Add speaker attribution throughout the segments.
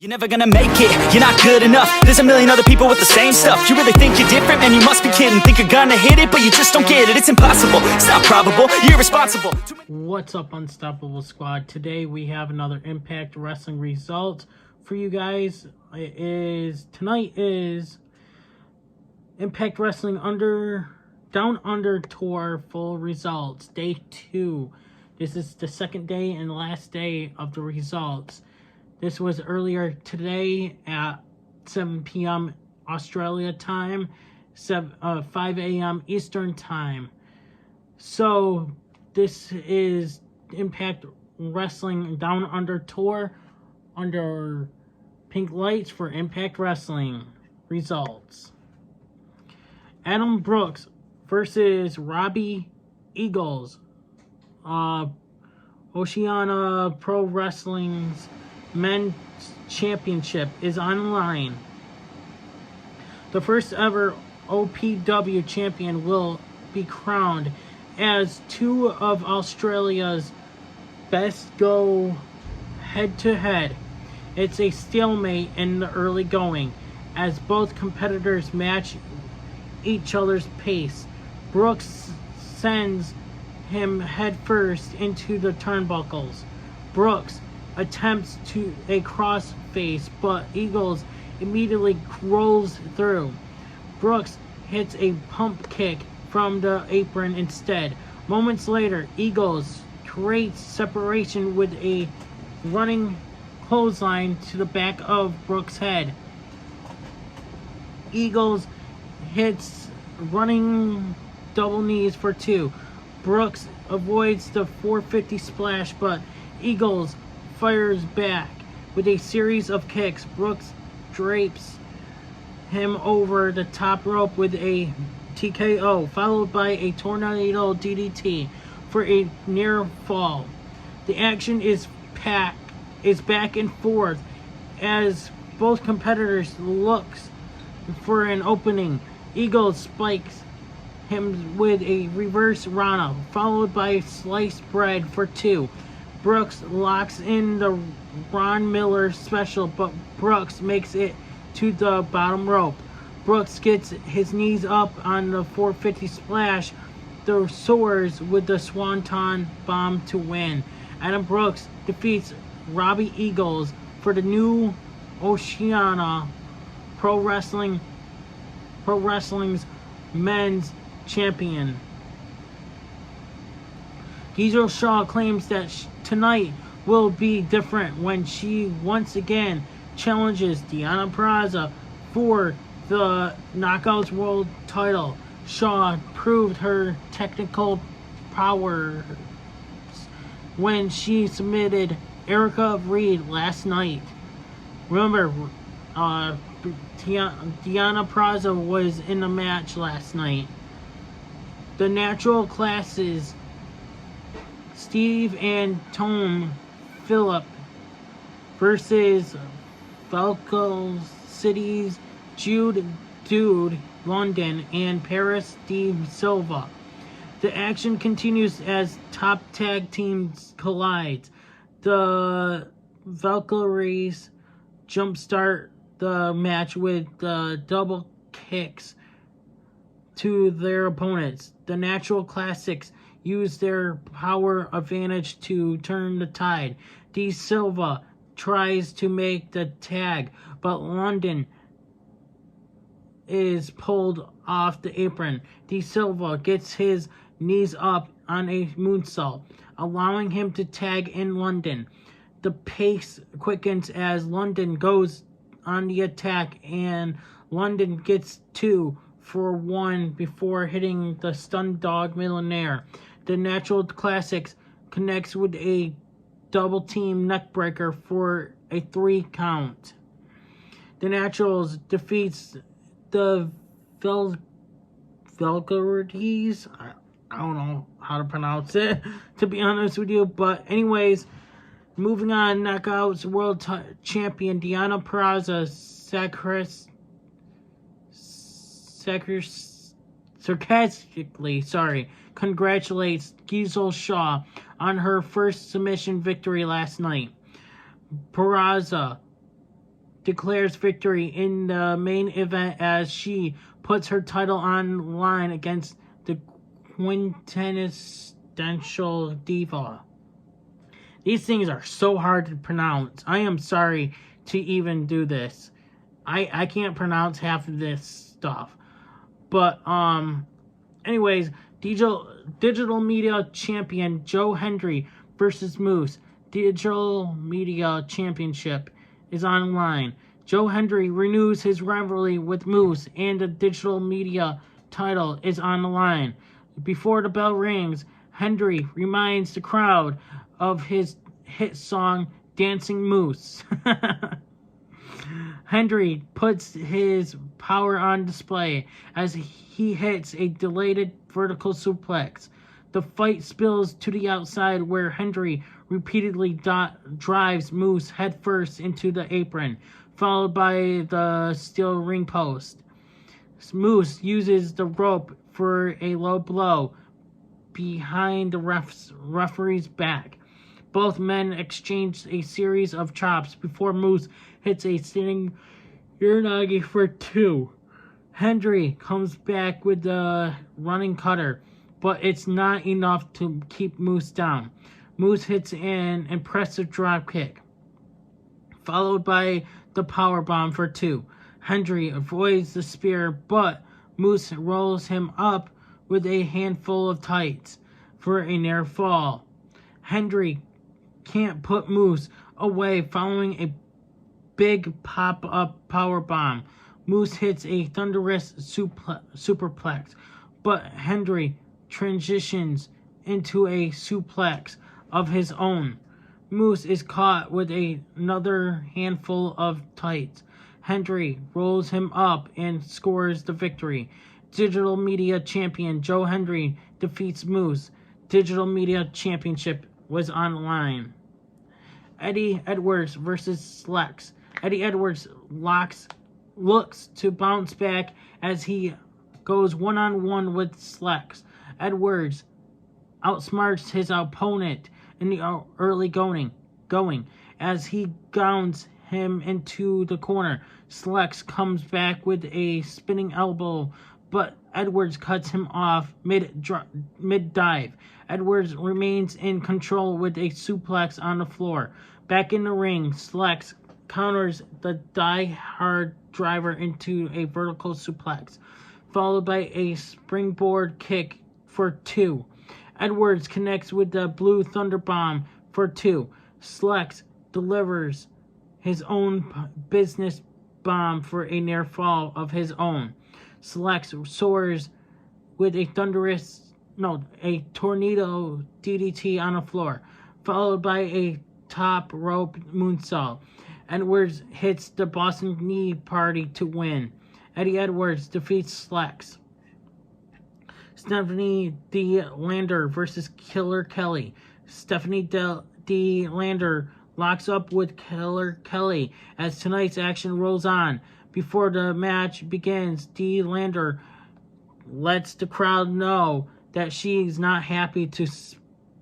Speaker 1: You're never gonna make it, you're not good enough. There's a million other people with the same stuff. You really think you're different? Man, you must be kidding. Think you're gonna hit it, but you just don't get it. It's impossible, it's not probable, you're irresponsible.
Speaker 2: What's up, Unstoppable Squad? Today we have another Impact Wrestling result for you guys. Tonight is Impact Wrestling Down Under Tour full results, day 2. This is the second day and last day of the results. This was earlier today at 7 p.m. Australia time, 5 a.m. Eastern time. So this is Impact Wrestling Down Under Tour under pink lights for Impact Wrestling results. Adam Brooks versus Robbie Eagles. Oceania Pro Wrestling's Men's Championship is online. The first ever OPW champion will be crowned as two of Australia's best go head-to-head. It's a stalemate in the early going as both competitors match each other's pace. Brooks sends him headfirst into the turnbuckles. Brooks attempts a cross face, but Eagles immediately rolls through. Brooks hits a pump kick from the apron instead. Moments later, Eagles creates separation with a running clothesline to the back of Brooks' head. Eagles hits running double knees for 2. Brooks avoids the 450 splash, but Eagles fires back with a series of kicks. Brooks drapes him over the top rope with a TKO, followed by a tornado DDT for a near fall. The action is back and forth as both competitors looks for an opening. Eagles spikes him with a reverse Rana, followed by sliced bread for 2. Brooks locks in the Ron Miller special, but Brooks makes it to the bottom rope. Brooks gets his knees up on the 450 splash, the soars with the Swanton Bomb to win. Adam Brooks defeats Robbie Eagles for the new Oceania Pro Wrestling's Men's Champion. Gisele Shaw claims that tonight will be different when she once again challenges Deonna Purrazzo for the Knockouts World title. Shaw proved her technical powers when she submitted Erica Reed last night. Remember, Deonna Purrazzo was in the match last night. The natural classes Steve and Tom Phillip versus Falco City's Jude London and Paris Steve Silva. The action continues as top tag teams collide. The Valkyries jumpstart the match with double kicks to their opponents. The Natural Classics use their power advantage to turn the tide. D Silva tries to make the tag, but London is pulled off the apron. D Silva gets his knees up on a moonsault, allowing him to tag in London. The pace quickens as London goes on the attack, and London gets 2 for 1 before hitting the Stun Dog Millionaire. The Natural Classics connects with a double team neckbreaker for a 3 count. The Naturals defeats the Valkyries. I don't know how to pronounce it, to be honest with you. But anyways, moving on, Knockouts World Champion Deonna Purrazzo sarcastically congratulates Gisele Shaw on her first submission victory last night. Purrazzo declares victory in the main event as she puts her title on the line against the quintessential diva. These things are so hard to pronounce. I am sorry to even do this. I can't pronounce half of this stuff. But, anyways, digital media champion Joe Hendry versus Moose. Digital media championship is online. Joe Hendry renews his rivalry with Moose, and the digital media title is on the line. Before the bell rings, Hendry reminds the crowd of his hit song, Dancing Moose. Hendry puts his power on display as he hits a delayed vertical suplex. The fight spills to the outside where Hendry repeatedly drives Moose headfirst into the apron, followed by the steel ring post. Moose uses the rope for a low blow behind the referee's back. Both men exchange a series of chops before Moose hits a sitting Uranagi for 2. Hendry comes back with the running cutter, but it's not enough to keep Moose down. Moose hits an impressive drop kick, followed by the powerbomb for 2. Hendry avoids the spear, but Moose rolls him up with a handful of tights for a near fall. Hendry can't put Moose away following a big pop-up powerbomb. Moose hits a thunderous superplex, but Hendry transitions into a suplex of his own. Moose is caught with another handful of tights. Hendry rolls him up and scores the victory. Digital Media Champion Joe Hendry defeats Moose. Digital Media Championship was on the line. Eddie Edwards versus Slex. Eddie Edwards looks to bounce back as he goes one-on-one with Slex. Edwards outsmarts his opponent in the early going as he gowns him into the corner. Slex comes back with a spinning elbow, but Edwards cuts him off mid-dive. Edwards remains in control with a suplex on the floor. Back in the ring, Slex counters the die-hard driver into a vertical suplex, followed by a springboard kick for 2. Edwards connects with the Blue Thunder Bomb for 2. Slex delivers his own business bomb for a near fall of his own. Slex soars with a tornado DDT on the floor, followed by a top rope moonsault. Edwards hits the Boston Knee Party to win. Eddie Edwards defeats Slex. Stephanie D. Lander versus Killer Kelly. Stephanie D. Lander locks up with Killer Kelly as tonight's action rolls on. Before the match begins, D. Lander lets the crowd know that she's not happy to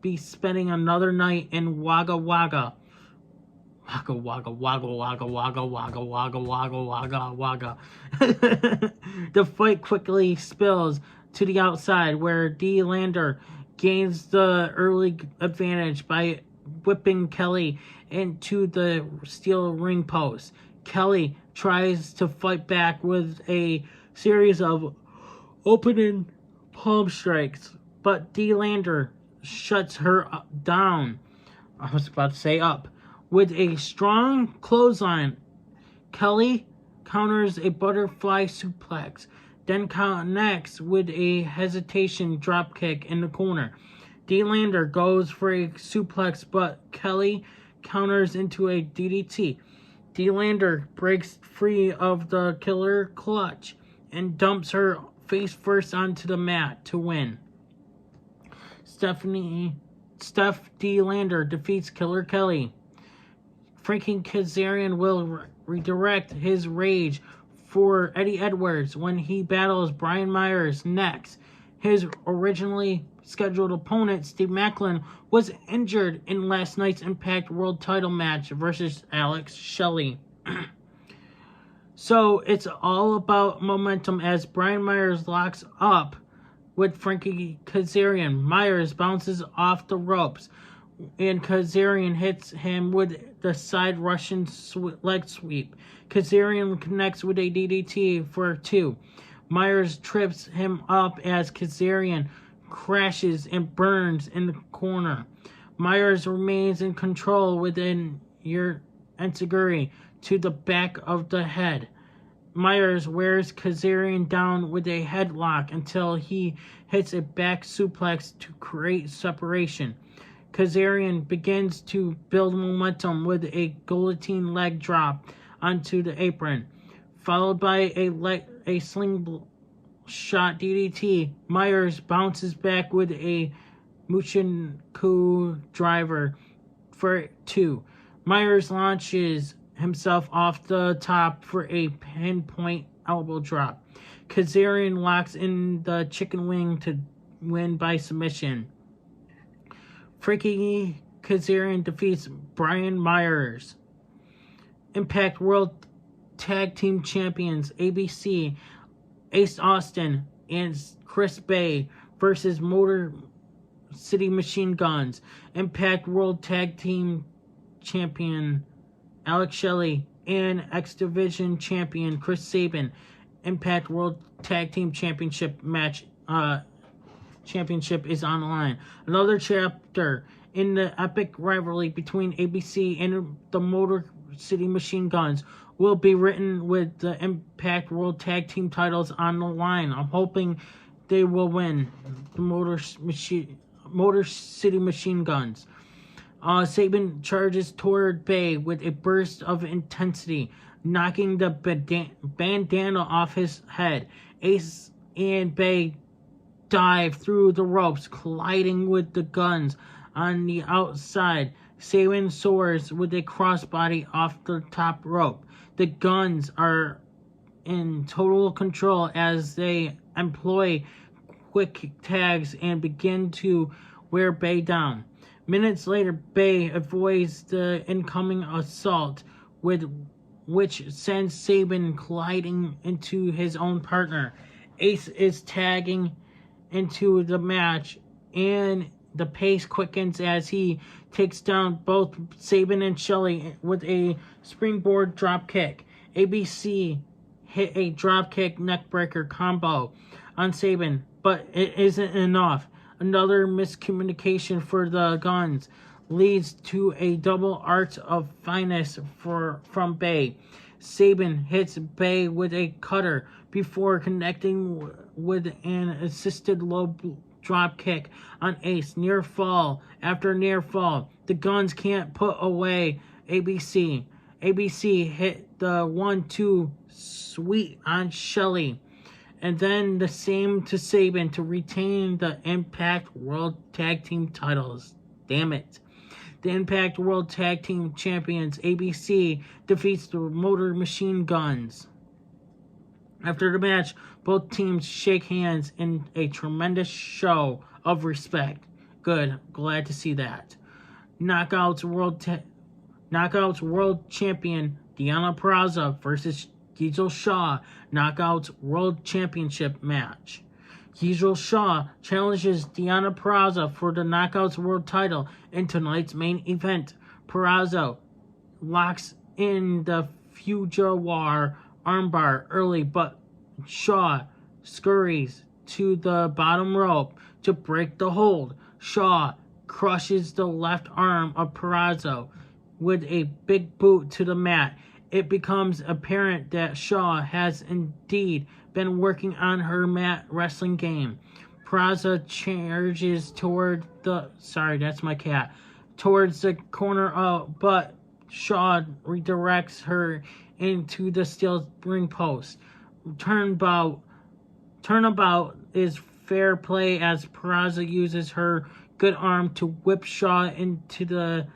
Speaker 2: be spending another night in Wagga Wagga. Wagga Wagga Wagga Wagga Wagga Wagga Wagga Wagga Wagga Wagga. The fight quickly spills to the outside where D. Lander gains the early advantage by whipping Kelly into the steel ring post. Kelly tries to fight back with a series of opening palm strikes, but D. Lander shuts her down. I was about to say up. With a strong clothesline, Kelly counters a butterfly suplex, then connects with a hesitation dropkick in the corner. D. Lander goes for a suplex, but Kelly counters into a DDT. D. Lander breaks free of the killer clutch and dumps her face first onto the mat to win. Steph D. Lander defeats Killer Kelly. Frankie Kazarian will redirect his rage for Eddie Edwards when he battles Brian Myers next. His originally scheduled opponent, Steve Macklin, was injured in last night's Impact World title match versus Alex Shelley. So it's all about momentum as Brian Myers locks up with Frankie Kazarian. Myers bounces off the ropes, and Kazarian hits him with the side Russian leg sweep. Kazarian connects with a DDT for 2. Myers trips him up as Kazarian crashes and burns in the corner. Myers remains in control with an enziguri to the back of the head. Myers wears Kazarian down with a headlock until he hits a back suplex to create separation. Kazarian begins to build momentum with a guillotine leg drop onto the apron, followed by a slingshot DDT. Myers bounces back with a Muchinku driver for 2. Myers launches himself off the top for a pinpoint elbow drop. Kazarian locks in the chicken wing to win by submission. Frankie Kazarian defeats Brian Myers. Impact World Tag Team Champions ABC, Ace Austin and Chris Bay versus Motor City Machine Guns. Impact World Tag Team Champion Alex Shelley and X Division Champion Chris Sabin. Impact World Tag Team Championship match championship is on the line. Another chapter in the epic rivalry between ABC and the Motor City Machine Guns will be written with the Impact World Tag Team titles on the line. I'm hoping they will win the Motor City Machine Guns. Sabin charges toward Bay with a burst of intensity, knocking the bandana off his head. Ace and Bay dive through the ropes, colliding with the guns on the outside. Sabin soars with a crossbody off the top rope. The guns are in total control as they employ quick tags and begin to wear Bay down. Minutes later, Bay avoids the incoming assault, which sends Sabin colliding into his own partner. Ace is tagging into the match, and the pace quickens as he takes down both Sabin and Shelley with a springboard drop kick. ABC hit a drop kick neckbreaker combo on Sabin, but it isn't enough. Another miscommunication for the guns leads to a double arch of finesse from Bay. Sabin hits Bay with a cutter before connecting with an assisted low drop kick on Ace. Near fall after near fall. The guns can't put away ABC. ABC hit the 1-2 sweep on Shelley. And then the same to Sabin to retain the Impact World Tag Team titles. Damn it. The Impact World Tag Team Champions ABC defeats the Motor Machine Guns. After the match, both teams shake hands in a tremendous show of respect. Good. Glad to see that. Knockouts World Champion Deonna Purrazzo versus Gisele Shaw, Knockouts World Championship match. Gisele Shaw challenges Deonna Purrazzo for the Knockouts World title in tonight's main event. Purrazzo locks in the Fujiwara armbar early, but Shaw scurries to the bottom rope to break the hold. Shaw crushes the left arm of Purrazzo with a big boot to the mat. It becomes apparent that Shaw has indeed been working on her mat wrestling game. Purrazzo charges toward the... Sorry, that's my cat. Towards the corner, but Shaw redirects her into the steel ring post. Turnabout is fair play as Purrazzo uses her good arm to whip Shaw into the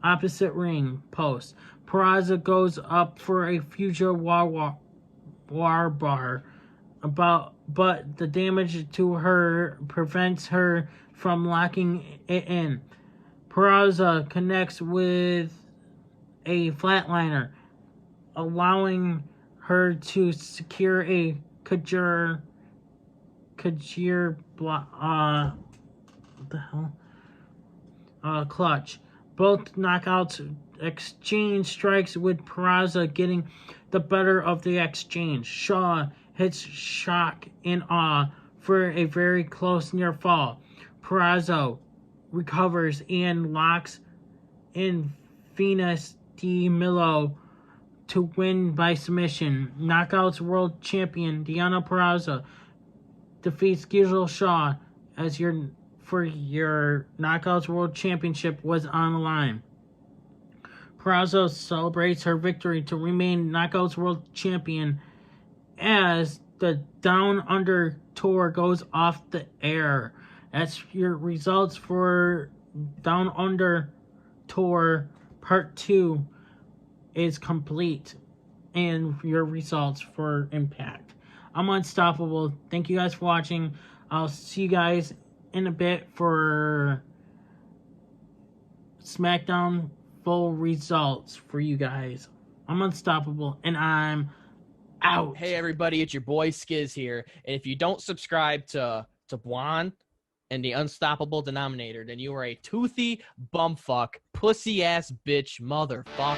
Speaker 2: opposite ring post. Purrazzo goes up for a Fujiwara bar, but the damage to her prevents her from locking it in. Purrazzo connects with a flatliner, allowing her to secure a Kajir block. What the hell? Clutch. Both knockouts exchange strikes with Purrazzo getting the better of the exchange. Shaw hits shock and awe for a very close near fall. Purrazzo recovers and locks in Venus de Milo to win by submission. Knockouts World Champion Deonna Purrazzo defeats Gisele Shaw as your Knockouts World Championship was on the line. Purrazzo celebrates her victory to remain Knockouts World Champion as the Down Under Tour goes off the air. That's your results for Down Under Tour Part 2 is complete, and your results for Impact. I'm Unstoppable. Thank you guys for watching. I'll see you guys in a bit for SmackDown full results for you guys. I'm Unstoppable, and I'm out.
Speaker 3: Hey everybody, it's your boy Skiz here, and if you don't subscribe to Blonde and the Unstoppable Denominator, then you are a toothy bumfuck, pussy ass bitch motherfucker.